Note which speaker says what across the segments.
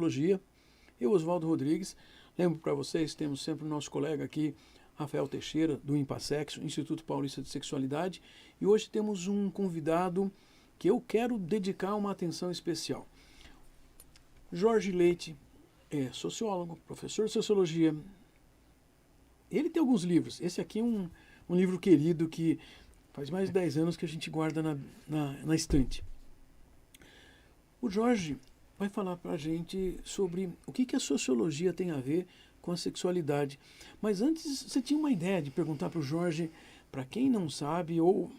Speaker 1: Sexologia. Eu, Oswaldo Rodrigues, lembro para vocês, temos sempre o nosso colega aqui, Rafael Teixeira, do Impasexo, Instituto Paulista de Sexualidade, e hoje temos um convidado que eu quero dedicar uma atenção especial. Jorge Leite é sociólogo, professor de Sociologia. Ele tem alguns livros. Esse aqui é um livro querido que faz mais de 10 anos que a gente guarda na estante. O Jorge vai falar para a gente sobre o que a sociologia tem a ver com a sexualidade. Mas antes, você tinha uma ideia de perguntar para o Jorge, para quem não sabe, ou...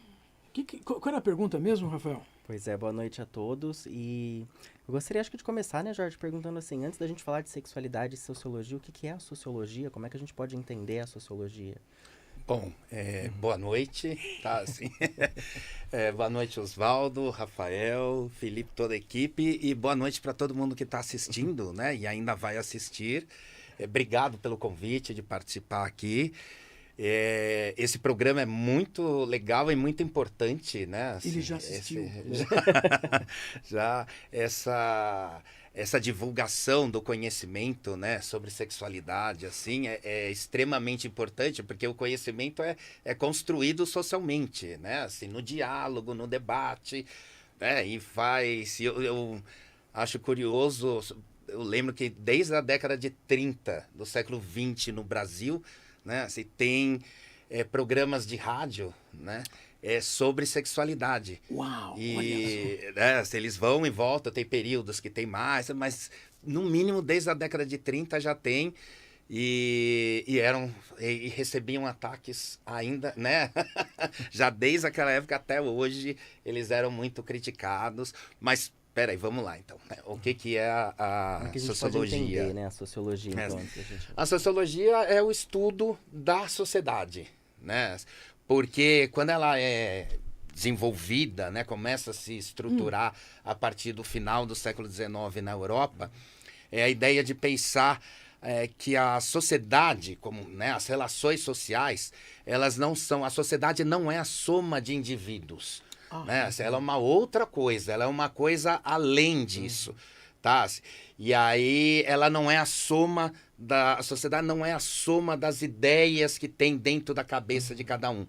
Speaker 1: Qual era a pergunta mesmo, Rafael?
Speaker 2: Pois é, boa noite a todos. E eu gostaria, acho que, de começar, né, Jorge, perguntando assim, antes da gente falar de sexualidade e sociologia, o que é a sociologia? Como é que a gente pode entender a sociologia?
Speaker 3: Bom, boa noite, tá, assim, boa noite Oswaldo, Rafael, Felipe, toda a equipe, e boa noite para todo mundo que está assistindo, né, e ainda vai assistir. Obrigado pelo convite de participar aqui. Esse programa é muito legal e muito importante, né? Assim,
Speaker 1: ele já assistiu.
Speaker 3: Já essa divulgação do conhecimento, né, sobre sexualidade, assim, é extremamente importante, porque o conhecimento é construído socialmente, né? Assim, no diálogo, no debate, né? E eu acho curioso, eu lembro que desde a década de 30 do século XX no Brasil, né, assim, tem programas de rádio, né, sobre sexualidade.
Speaker 1: Uau!
Speaker 3: E né, assim, eles vão e voltam, tem períodos que tem mais, mas no mínimo desde a década de 30 já tem, e recebiam ataques ainda, né? Já desde aquela época até hoje eles eram muito criticados, mas peraí, vamos lá então. O que é a
Speaker 2: que a gente
Speaker 3: sociologia?
Speaker 2: Pode entender, né, a sociologia, então.
Speaker 3: A sociologia é o estudo da sociedade, né? Porque quando ela é desenvolvida, né, começa a se estruturar a partir do final do século XIX na Europa, é a ideia de pensar que a sociedade, como, né, as relações sociais, elas não são, a sociedade não é a soma de indivíduos. Né? Ela é uma outra coisa, ela é uma coisa além disso, tá? E aí ela não é a soma a sociedade não é a soma das ideias que tem dentro da cabeça de cada um,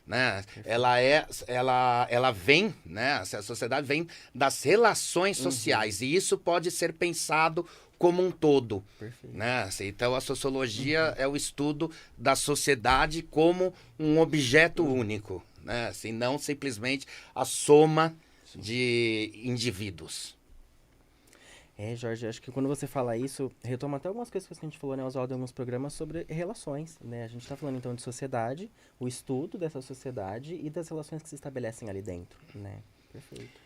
Speaker 3: né? Ela vem, né? A sociedade vem das relações sociais, e isso pode ser pensado como um todo.
Speaker 2: Perfeito.
Speaker 3: Né? Então a sociologia é o estudo da sociedade como um objeto único, né? Assim, não simplesmente a soma de indivíduos.
Speaker 2: Jorge, acho que quando você fala isso, retoma até algumas coisas que a gente falou, né, Oswaldo, em alguns programas sobre relações, né? A gente está falando, então, de sociedade, o estudo dessa sociedade e das relações que se estabelecem ali dentro, né? Perfeito.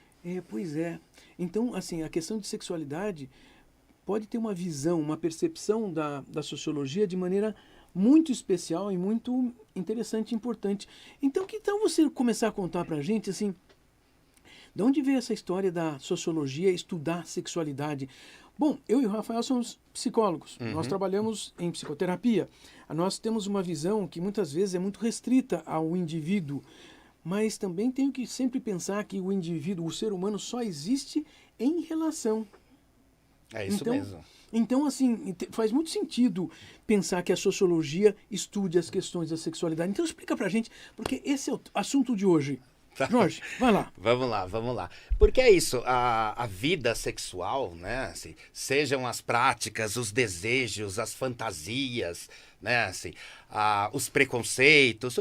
Speaker 1: Pois é. Então, assim, a questão de sexualidade pode ter uma visão, uma percepção da sociologia de maneira muito especial e muito interessante e importante. Então, que tal você começar a contar pra gente, assim, de onde veio essa história da sociologia estudar sexualidade? Bom, eu e o Rafael somos psicólogos, nós trabalhamos em psicoterapia. Nós temos uma visão que muitas vezes é muito restrita ao indivíduo, mas também tenho que sempre pensar que o indivíduo, o ser humano, só existe em relação.
Speaker 3: É isso mesmo.
Speaker 1: Então, assim, faz muito sentido pensar que a sociologia estude as questões da sexualidade. Então, explica pra gente, porque esse é o assunto de hoje. Jorge, vai lá.
Speaker 3: Vamos lá. Porque é isso, a vida sexual, né, assim, sejam as práticas, os desejos, as fantasias, né, assim, os preconceitos,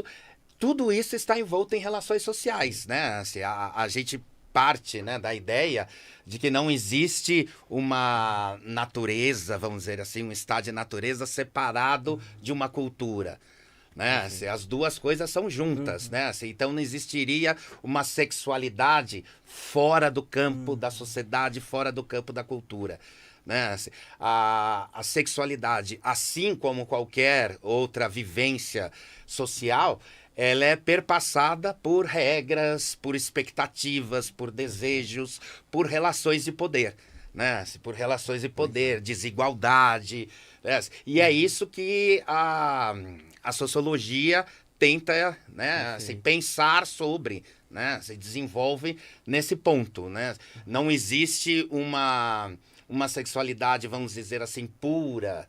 Speaker 3: tudo isso está envolto em relações sociais, né, assim, a gente parte, né, da ideia de que não existe uma natureza, vamos dizer assim, um estado de natureza separado de uma cultura. Né? Assim, as duas coisas são juntas, né? Assim, então não existiria uma sexualidade fora do campo da sociedade, fora do campo da cultura. Né? Assim, a sexualidade, assim como qualquer outra vivência social, ela é perpassada por regras, por expectativas, por desejos, por relações de poder. Né? Por relações de poder, desigualdade. Né? E é isso que a sociologia tenta, né, assim, pensar sobre, né, se desenvolve nesse ponto. Né? Não existe uma sexualidade, vamos dizer assim, pura.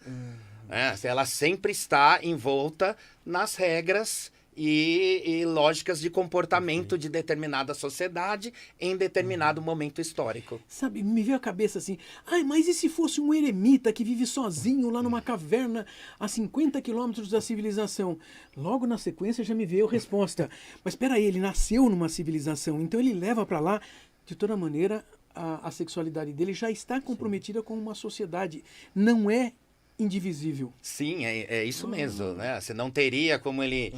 Speaker 3: Né? Ela sempre está envolta nas regras e lógicas de comportamento de determinada sociedade em determinado momento histórico.
Speaker 1: Sabe, me veio à cabeça assim, ai, mas e se fosse um eremita que vive sozinho lá numa caverna a 50 quilômetros da civilização? Logo na sequência já me veio a resposta. Mas espera aí, ele nasceu numa civilização, então ele leva para lá, de toda maneira, a sexualidade dele já está comprometida com uma sociedade. Não é indivisível.
Speaker 3: Sim, é isso mesmo, né? Você não teria como ele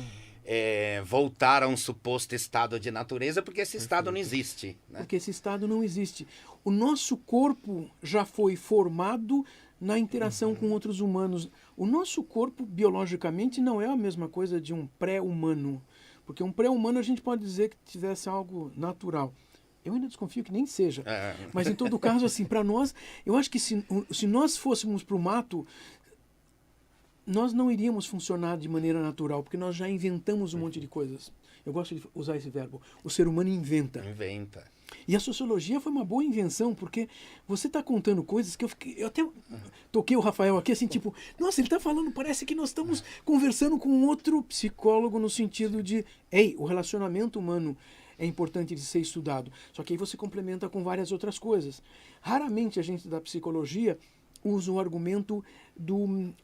Speaker 3: voltar a um suposto estado de natureza, porque esse estado não existe. Né?
Speaker 1: Porque esse estado não existe. O nosso corpo já foi formado na interação com outros humanos. O nosso corpo, biologicamente, não é a mesma coisa de um pré-humano. Porque um pré-humano a gente pode dizer que tivesse algo natural. Eu ainda desconfio que nem seja. Mas, em todo caso, assim, para nós, eu acho que se nós fôssemos para o mato, nós não iríamos funcionar de maneira natural, porque nós já inventamos um monte de coisas. Eu gosto de usar esse verbo. O ser humano inventa.
Speaker 3: Inventa.
Speaker 1: E a sociologia foi uma boa invenção, porque você está contando coisas que eu até toquei o Rafael aqui, assim, tipo, nossa, ele está falando, parece que nós estamos conversando com um outro psicólogo no sentido de, ei, o relacionamento humano é importante de ser estudado. Só que aí você complementa com várias outras coisas. Raramente a gente da psicologia usa o argumento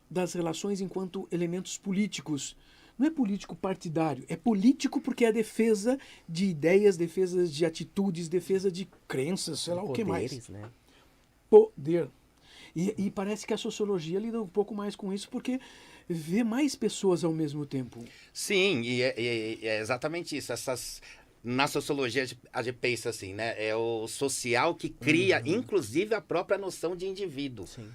Speaker 1: das relações enquanto elementos políticos. Não é político partidário, é político porque é a defesa de ideias, defesa de atitudes, defesa de crenças, sei lá o que mais.
Speaker 2: Né?
Speaker 1: Poder. E parece que a sociologia lida um pouco mais com isso porque vê mais pessoas ao mesmo tempo.
Speaker 3: Sim, e é exatamente isso. Na sociologia a gente pensa assim, né? É o social que cria, inclusive, a própria noção de indivíduo.
Speaker 2: Sim.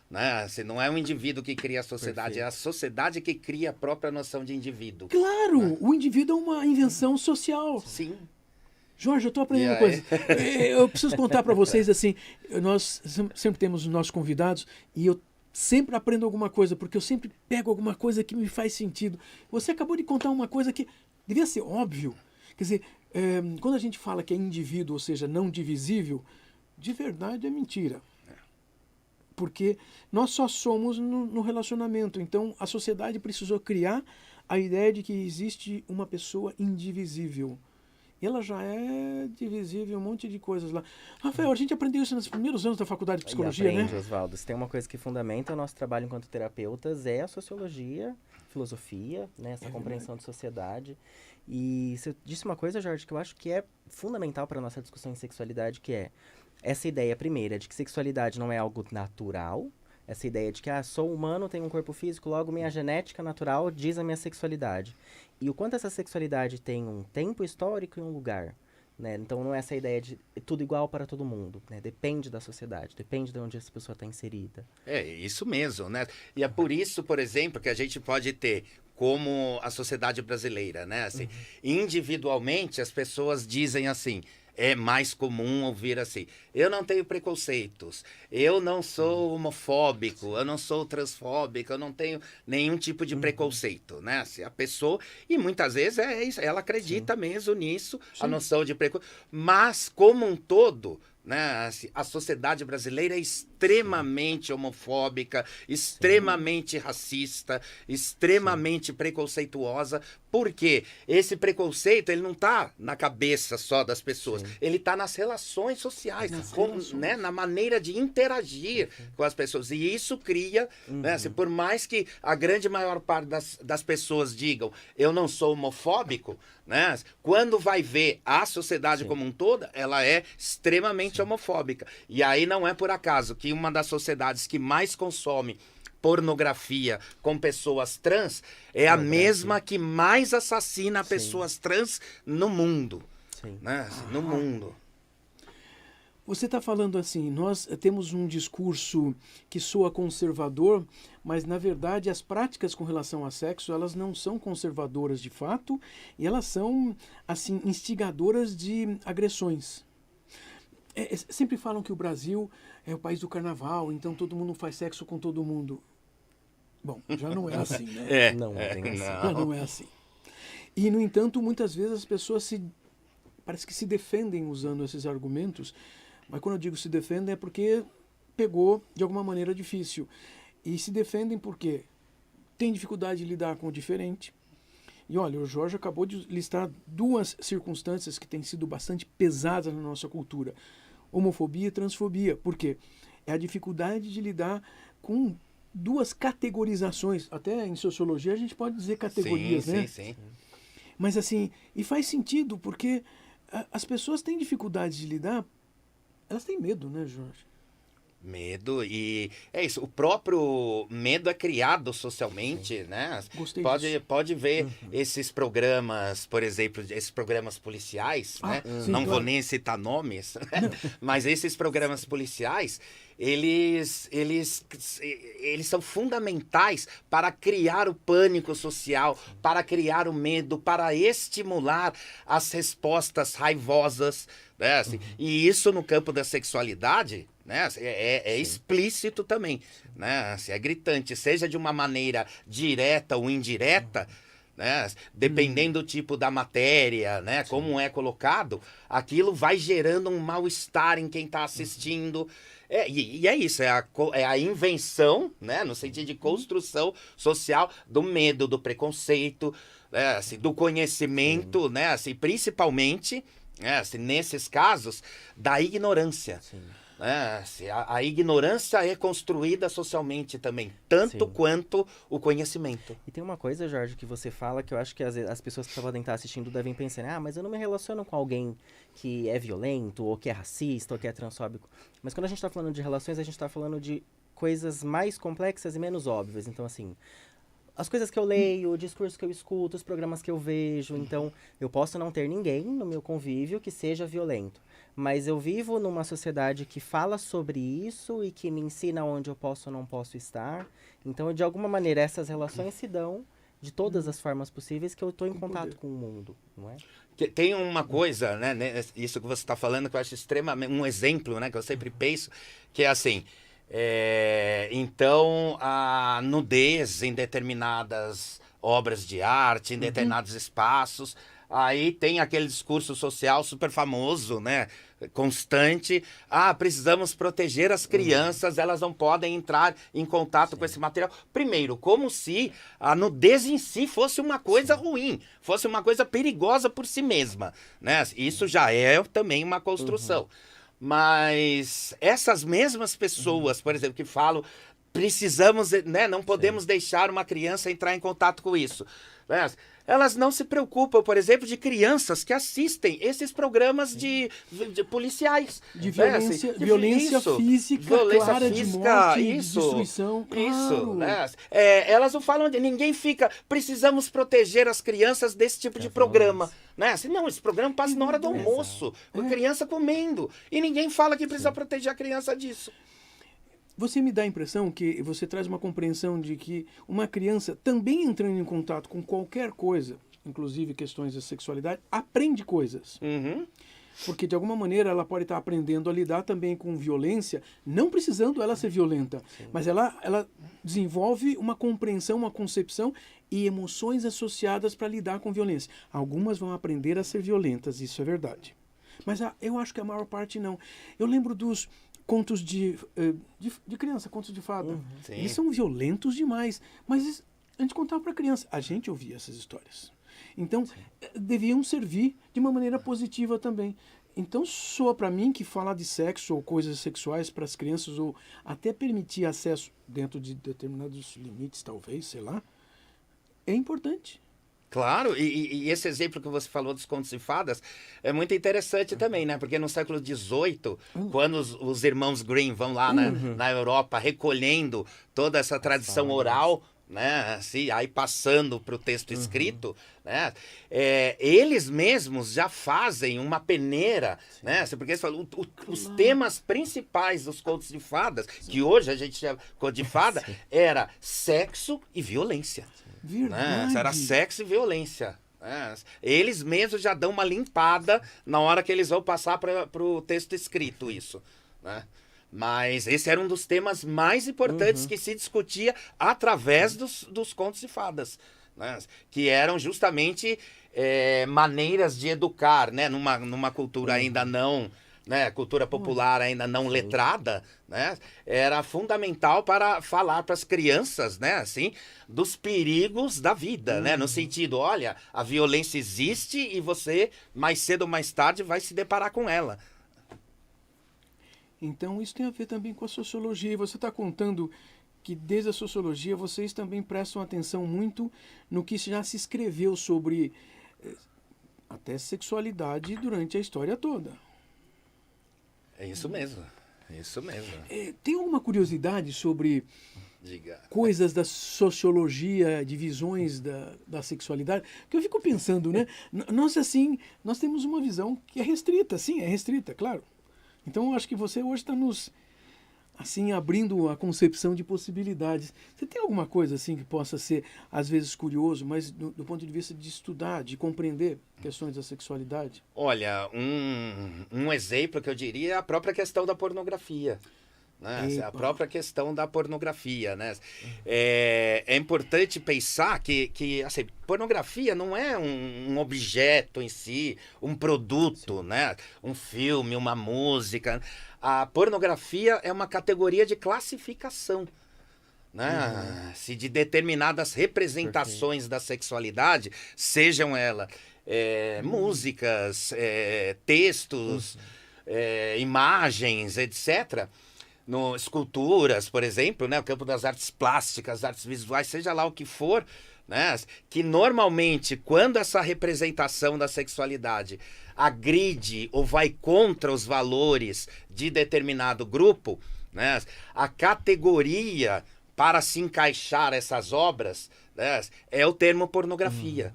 Speaker 3: Né? Assim, não é o indivíduo que cria a sociedade,
Speaker 2: Perfeito.
Speaker 3: é a sociedade que cria a própria noção de indivíduo.
Speaker 1: Claro, o indivíduo é uma invenção social.
Speaker 3: Sim.
Speaker 1: Jorge, eu estou aprendendo coisas. Eu preciso contar para vocês, assim, nós sempre temos os nossos convidados e eu sempre aprendo alguma coisa, porque eu sempre pego alguma coisa que me faz sentido. Você acabou de contar uma coisa que devia ser óbvio. Quer dizer, quando a gente fala que é indivíduo, ou seja, não divisível, de verdade é mentira. Porque nós só somos no relacionamento. Então, a sociedade precisou criar a ideia de que existe uma pessoa indivisível. Ela já é divisível, um monte de coisas lá. Rafael, a gente aprendeu isso nos primeiros anos da faculdade de psicologia,
Speaker 2: aprende,
Speaker 1: né?
Speaker 2: Oswaldo. Se tem uma coisa que fundamenta o nosso trabalho enquanto terapeutas é a sociologia, filosofia, né? Essa compreensão de sociedade. E você disse uma coisa, Jorge, que eu acho que é fundamental para a nossa discussão em sexualidade, que é essa ideia primeira de que sexualidade não é algo natural, essa ideia de que sou humano, tenho um corpo físico, logo minha genética natural diz a minha sexualidade. E o quanto essa sexualidade tem um tempo histórico e um lugar. Né? Então não é essa ideia de tudo igual para todo mundo. Né? Depende da sociedade, depende de onde essa pessoa está inserida.
Speaker 3: É isso mesmo, né? E é por isso, por exemplo, que a gente pode ter como a sociedade brasileira, né? Assim, individualmente as pessoas dizem assim, é mais comum ouvir assim, eu não tenho preconceitos, eu não sou homofóbico, eu não sou transfóbico, eu não tenho nenhum tipo de preconceito, né? Assim, a pessoa, e muitas vezes é isso, ela acredita mesmo nisso, a noção de preconceito, mas como um todo, né? Assim, a sociedade brasileira é extremamente homofóbica, extremamente racista, extremamente preconceituosa, porque esse preconceito ele não está na cabeça só das pessoas, ele está nas relações sociais, né? Na maneira de interagir com as pessoas. E isso cria, né? Assim, por mais que a grande maior parte das pessoas digam eu não sou homofóbico, né? Quando vai ver a sociedade como um todo, ela é extremamente homofóbica. E aí não é por acaso que uma das sociedades que mais consome pornografia com pessoas trans é a mesma que mais assassina pessoas trans no mundo. Né? Assim, no mundo.
Speaker 1: Você está falando assim, nós temos um discurso que soa conservador, mas na verdade as práticas com relação a sexo, elas não são conservadoras de fato, e elas são assim instigadoras de agressões. Sempre falam que o Brasil é o país do carnaval, então todo mundo faz sexo com todo mundo. Bom, já não é assim, né?
Speaker 2: Não é bem assim.
Speaker 1: Já não é assim. E, no entanto, muitas vezes as pessoas parece que se defendem usando esses argumentos, mas quando eu digo se defendem é porque pegou de alguma maneira difícil. E se defendem porque tem dificuldade de lidar com o diferente. E olha, o Jorge acabou de listar 2 circunstâncias que têm sido bastante pesadas na nossa cultura. Homofobia e transfobia. Por quê? É a dificuldade de lidar com 2 categorizações. Até em sociologia a gente pode dizer categorias,
Speaker 3: sim,
Speaker 1: né?
Speaker 3: Sim.
Speaker 1: Mas assim, e faz sentido, porque as pessoas têm dificuldade de lidar, elas têm medo, né, Jorge?
Speaker 3: Medo, e é isso, o próprio medo é criado socialmente, né?
Speaker 1: Gostei
Speaker 3: Pode,
Speaker 1: disso.
Speaker 3: pode ver esses programas, por exemplo, esses programas policiais, né?
Speaker 1: Sim,
Speaker 3: Não vou
Speaker 1: claro.
Speaker 3: nem citar nomes, né? Mas esses programas policiais, eles são fundamentais para criar o pânico social, para criar o medo, para estimular as respostas raivosas, né? Assim, e isso no campo da sexualidade, né? É explícito também, né? Assim, é gritante, seja de uma maneira direta ou indireta, né? Dependendo do tipo da matéria, né? Como é colocado, aquilo vai gerando um mal-estar em quem está assistindo. E é isso, é a invenção, né? No sentido de construção social do medo, do preconceito, né? Assim, do conhecimento, né? Assim, principalmente, né? Assim, nesses casos, da ignorância. A ignorância é construída socialmente também, tanto quanto o conhecimento.
Speaker 2: E tem uma coisa, Jorge, que você fala que eu acho que as pessoas que podem estar assistindo devem pensar, mas eu não me relaciono com alguém que é violento, ou que é racista, ou que é transfóbico. Mas quando a gente está falando de relações, a gente está falando de coisas mais complexas e menos óbvias. Então, assim, as coisas que eu leio, o discurso que eu escuto, os programas que eu vejo. Então, eu posso não ter ninguém no meu convívio que seja violento. Mas eu vivo numa sociedade que fala sobre isso e que me ensina onde eu posso ou não posso estar. Então, de alguma maneira, essas relações se dão de todas as formas possíveis que eu estou em contato com o mundo, não é?
Speaker 3: Tem uma coisa, né, isso que você está falando, que eu acho extremamente, um exemplo, né, que eu sempre penso, que é assim, então a nudez em determinadas obras de arte, em determinados espaços, aí tem aquele discurso social super famoso, né, constante, precisamos proteger as crianças, elas não podem entrar em contato com esse material. Primeiro, como se a nudez em si fosse uma coisa ruim, fosse uma coisa perigosa por si mesma, né? Isso já é também uma construção. Mas essas mesmas pessoas, por exemplo, que falam, precisamos, né, não podemos deixar uma criança entrar em contato com isso, né? Elas não se preocupam, por exemplo, de crianças que assistem esses programas de policiais.
Speaker 1: De violência,
Speaker 3: né?
Speaker 1: Violência física,
Speaker 3: violência
Speaker 1: clara,
Speaker 3: física,
Speaker 1: de morte,
Speaker 3: isso,
Speaker 1: de destruição. Claro.
Speaker 3: Isso, né? Elas não falam de... Ninguém fica... Precisamos proteger as crianças desse tipo de programa. Né? Assim, não, esse programa passa na hora do almoço, com a criança comendo. E ninguém fala que precisa proteger a criança disso.
Speaker 1: Você me dá a impressão que você traz uma compreensão de que uma criança, também entrando em contato com qualquer coisa, inclusive questões da sexualidade, aprende coisas. Porque, de alguma maneira, ela pode estar aprendendo a lidar também com violência, não precisando ela ser violenta, mas ela desenvolve uma compreensão, uma concepção e emoções associadas para lidar com violência. Algumas vão aprender a ser violentas, isso é verdade. Mas eu acho que a maior parte não. Eu lembro dos contos de criança, contos de fada. Eles são violentos demais, mas a gente contava para criança. A gente ouvia essas histórias. Então, deviam servir de uma maneira positiva também. Então, soa para mim que falar de sexo ou coisas sexuais para as crianças, ou até permitir acesso dentro de determinados limites, talvez, sei lá, é importante.
Speaker 3: Claro, e esse exemplo que você falou dos contos de fadas é muito interessante também, né? Porque no século XVIII, quando os irmãos Grimm vão lá na Europa recolhendo toda essa tradição oral, né? Assim, aí passando para o texto escrito, né? Eles mesmos já fazem uma peneira, né? Porque eles falam, os temas principais dos contos de fadas, que hoje a gente chama conto de fada, era sexo e violência.
Speaker 1: Verdade.
Speaker 3: Né? Era sexo e violência. Né? Eles mesmos já dão uma limpada na hora que eles vão passar para o texto escrito isso. Né? Mas esse era um dos temas mais importantes que se discutia através dos contos de fadas. Né? Que eram justamente maneiras de educar, né? Numa cultura ainda não né, cultura popular ainda não letrada, né, era fundamental para falar para as crianças, né, assim, dos perigos da vida, né, no sentido, olha, a violência existe e você, mais cedo ou mais tarde, vai se deparar com ela.
Speaker 1: Então, isso tem a ver também com a sociologia. E você está contando que, desde a sociologia, vocês também prestam atenção muito no que já se escreveu sobre até sexualidade durante a história toda.
Speaker 3: É isso mesmo, é isso mesmo.
Speaker 1: Tem alguma curiosidade sobre
Speaker 3: Diga.
Speaker 1: coisas da sociologia, divisões da sexualidade? Porque eu fico pensando, né? Nós, assim, nós temos uma visão que é restrita, sim, é restrita, claro. Então, eu acho que você hoje está nos, assim, abrindo a concepção de possibilidades. Você tem alguma coisa, assim, que possa ser, às vezes, curioso, mas do ponto de vista de estudar, de compreender questões da sexualidade?
Speaker 3: Olha, um exemplo que eu diria é a própria questão da pornografia. Né? A própria questão da pornografia, né? É importante pensar que assim, pornografia não é um objeto em si, um produto, né? Um filme, uma música. A pornografia é uma categoria de classificação, né? Se de determinadas representações da sexualidade, sejam elas músicas, textos, imagens, etc., esculturas, por exemplo, né, o campo das artes plásticas, artes visuais, seja lá o que for, né, que normalmente, quando essa representação da sexualidade agride ou vai contra os valores de determinado grupo, né, a categoria para se encaixar essas obras, né, é o termo pornografia.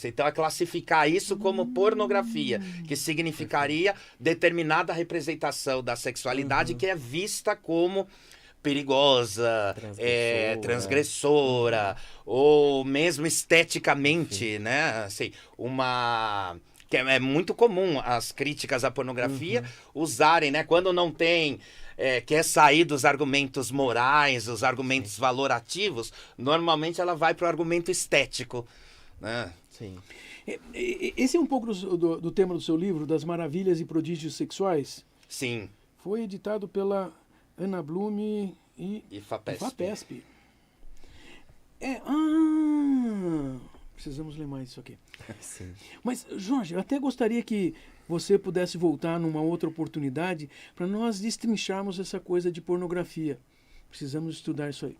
Speaker 3: Então, é classificar isso como pornografia, que significaria determinada representação da sexualidade que é vista como perigosa, transgressora, ou mesmo esteticamente, né? Assim, que é muito comum as críticas à pornografia usarem, né? Quando não tem... quer sair dos argumentos morais, os argumentos valorativos, normalmente ela vai para o argumento estético. Né?
Speaker 2: Sim.
Speaker 1: Esse é um pouco do tema do seu livro, Das Maravilhas e Prodígios Sexuais?
Speaker 3: Sim.
Speaker 1: Foi editado pela Ana Blume e FAPESP. Precisamos ler mais isso aqui.
Speaker 2: Sim.
Speaker 1: Mas, Jorge, eu até gostaria que você pudesse voltar numa outra oportunidade para nós destrincharmos essa coisa de pornografia. Precisamos estudar isso aí.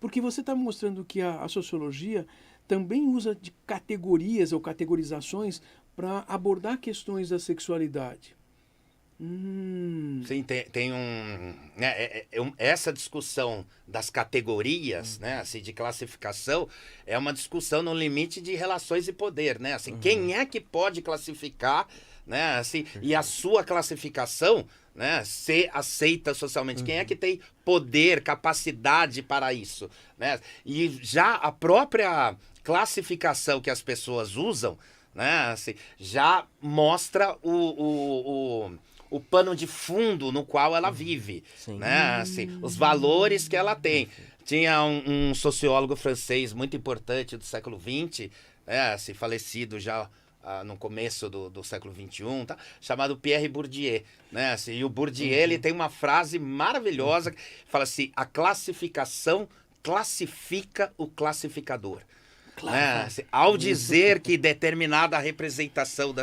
Speaker 1: Porque você está mostrando que a sociologia também usa de categorias ou categorizações para abordar questões da sexualidade.
Speaker 3: Sim, tem essa discussão das categorias, né, assim, de classificação, é uma discussão no limite de relações e poder, né? Assim, quem é que pode classificar, né, assim, e a sua classificação, né, ser aceita socialmente? Quem é que tem poder, capacidade para isso? Né? E já a própria classificação que as pessoas usam, né, assim, já mostra o pano de fundo no qual ela vive, né? Assim, os valores que ela tem. Tinha um sociólogo francês muito importante do século XX, né, assim, falecido já no começo do século XXI, tá? Chamado Pierre Bourdieu, né? Assim, e o Bourdieu ele tem uma frase maravilhosa que fala assim: a classificação classifica o classificador. Claro. Né? Assim, ao dizer que determinada representação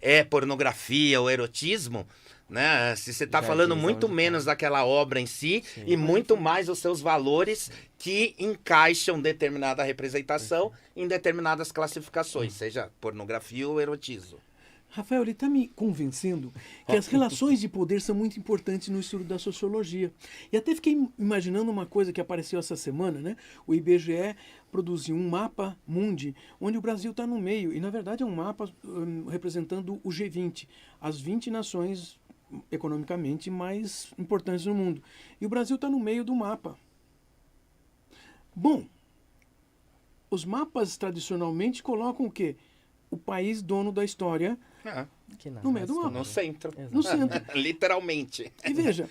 Speaker 3: é pornografia ou erotismo, né? Se você está falando muito menos daquela obra em si e muito mais os seus valores que encaixam determinada representação em determinadas classificações, seja pornografia ou erotismo.
Speaker 1: Rafael, ele está me convencendo que as relações de poder são muito importantes no estudo da sociologia. E até fiquei imaginando uma coisa que apareceu essa semana, né? O IBGE produziu um mapa mundi, onde o Brasil está no meio. E, na verdade, é um mapa representando o G20, as 20 nações economicamente mais importantes do mundo. E o Brasil está no meio do mapa. Bom, os mapas tradicionalmente colocam o quê? O país dono da história no meio do mapa.
Speaker 3: No centro.
Speaker 1: No centro.
Speaker 3: Literalmente.
Speaker 1: E veja,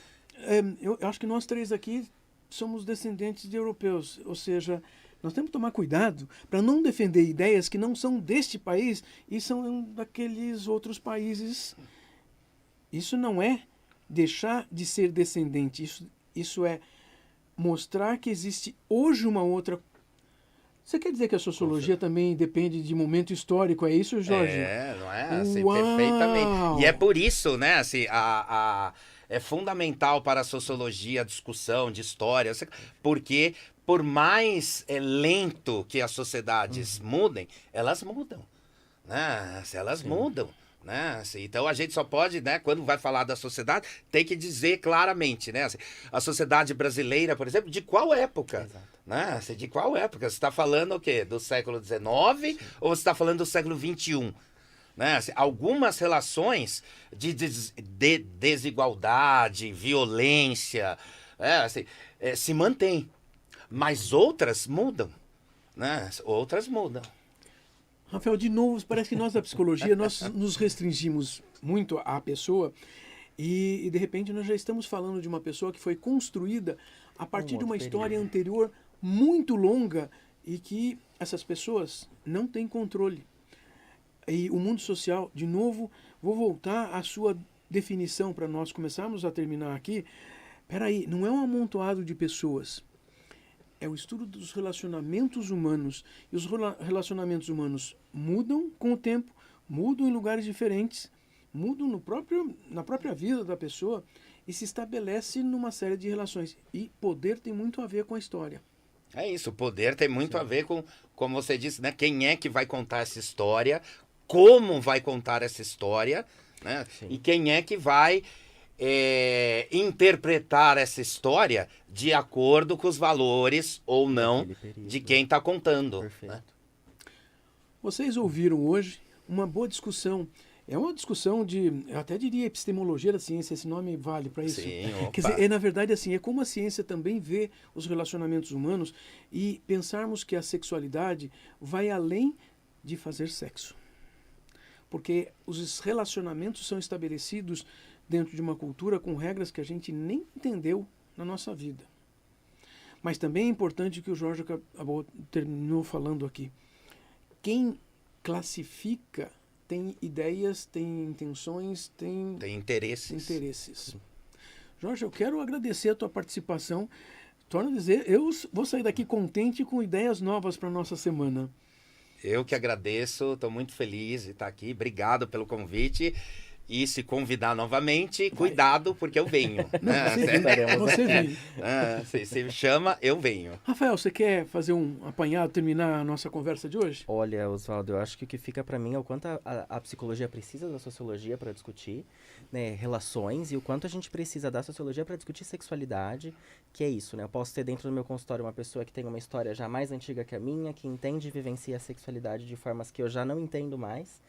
Speaker 1: eu acho que nós três aqui somos descendentes de europeus, ou seja, Nós temos que tomar cuidado para não defender ideias que não são deste país e são daqueles outros países. Isso não é deixar de ser descendente. Isso é mostrar que existe hoje uma outra. Você quer dizer que a sociologia também depende de momento histórico? É isso, Jorge?
Speaker 3: Não é? Assim,
Speaker 1: Uau!
Speaker 3: perfeitamente. E é por isso, né? Assim, é fundamental para a sociologia a discussão de história, porque por mais lento que as sociedades mudem, elas mudam. Né? Assim, elas mudam. Né? Assim, então a gente só pode, né, quando vai falar da sociedade, tem que dizer claramente, né? Assim, a sociedade brasileira, por exemplo, de qual época?
Speaker 2: Exato.
Speaker 3: Né? Assim, de qual época? Você está falando o quê? Do século XIX ou você está falando do século XXI? Né? Assim, algumas relações de desigualdade, violência, assim, se mantêm, mas outras mudam. Né? Outras mudam.
Speaker 1: Rafael, de novo, parece que nós da psicologia, nós nos restringimos muito à pessoa e de repente nós já estamos falando de uma pessoa que foi construída a partir de uma história anterior muito longa e que essas pessoas não têm controle. E o mundo social, de novo, vou voltar à sua definição para nós começarmos a terminar aqui. Peraí, não é um amontoado de pessoas. É o estudo dos relacionamentos humanos. E os relacionamentos humanos mudam com o tempo, mudam em lugares diferentes, mudam na própria vida da pessoa e se estabelece numa série de relações. E poder tem muito a ver com a história.
Speaker 3: É isso, o poder tem muito a ver com, como você disse, né? Quem é que vai contar essa história, como vai contar essa história, né? E quem é que vai interpretar essa história de acordo com os valores ou não de quem está contando. Né?
Speaker 1: Vocês ouviram hoje uma boa discussão. É uma discussão eu até diria epistemologia da ciência, esse nome vale para isso.
Speaker 3: Sim,
Speaker 1: quer dizer, na verdade assim, é como a ciência também vê os relacionamentos humanos e pensarmos que a sexualidade vai além de fazer sexo. Porque os relacionamentos são estabelecidos dentro de uma cultura com regras que a gente nem entendeu na nossa vida. Mas também é importante que o Jorge terminou falando aqui. Quem classifica tem ideias, tem intenções, tem interesses. Jorge, eu quero agradecer a tua participação. Torno a dizer, eu vou sair daqui contente com ideias novas para a nossa semana.
Speaker 3: Eu que agradeço, estou muito feliz de estar aqui. Obrigado pelo convite. E se convidar novamente, cuidado, porque eu venho.
Speaker 1: Você vem.
Speaker 3: Se me chama, eu venho.
Speaker 1: Rafael, você quer fazer um apanhado, terminar a nossa conversa de hoje?
Speaker 2: Olha, Oswaldo, eu acho que o que fica para mim é o quanto a psicologia precisa da sociologia para discutir, né, relações, e o quanto a gente precisa da sociologia para discutir sexualidade, que é isso, né? Eu posso ter dentro do meu consultório uma pessoa que tem uma história já mais antiga que a minha, que entende e vivencia a sexualidade de formas que eu já não entendo mais,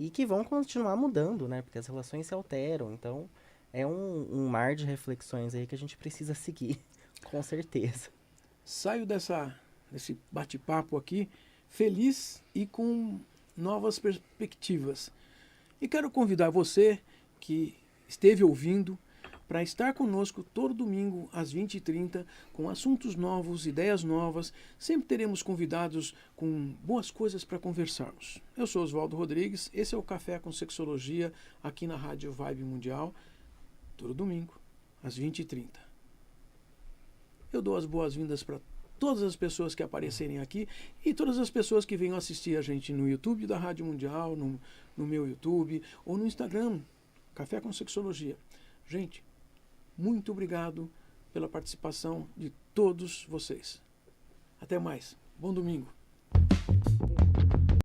Speaker 2: e que vão continuar mudando, né? Porque as relações se alteram. Então, é um mar de reflexões aí que a gente precisa seguir, com certeza.
Speaker 1: Saio desse bate-papo aqui feliz e com novas perspectivas. E quero convidar você que esteve ouvindo para estar conosco todo domingo às 20h30 com assuntos novos, ideias novas. Sempre teremos convidados com boas coisas para conversarmos. Eu sou Oswaldo Rodrigues, esse é o Café com Sexologia aqui na Rádio Vibe Mundial, todo domingo às 20h30. Eu dou as boas-vindas para todas as pessoas que aparecerem aqui e todas as pessoas que venham assistir a gente no YouTube da Rádio Mundial, no meu YouTube ou no Instagram, Café com Sexologia. Gente, muito obrigado pela participação de todos vocês. Até mais. Bom domingo.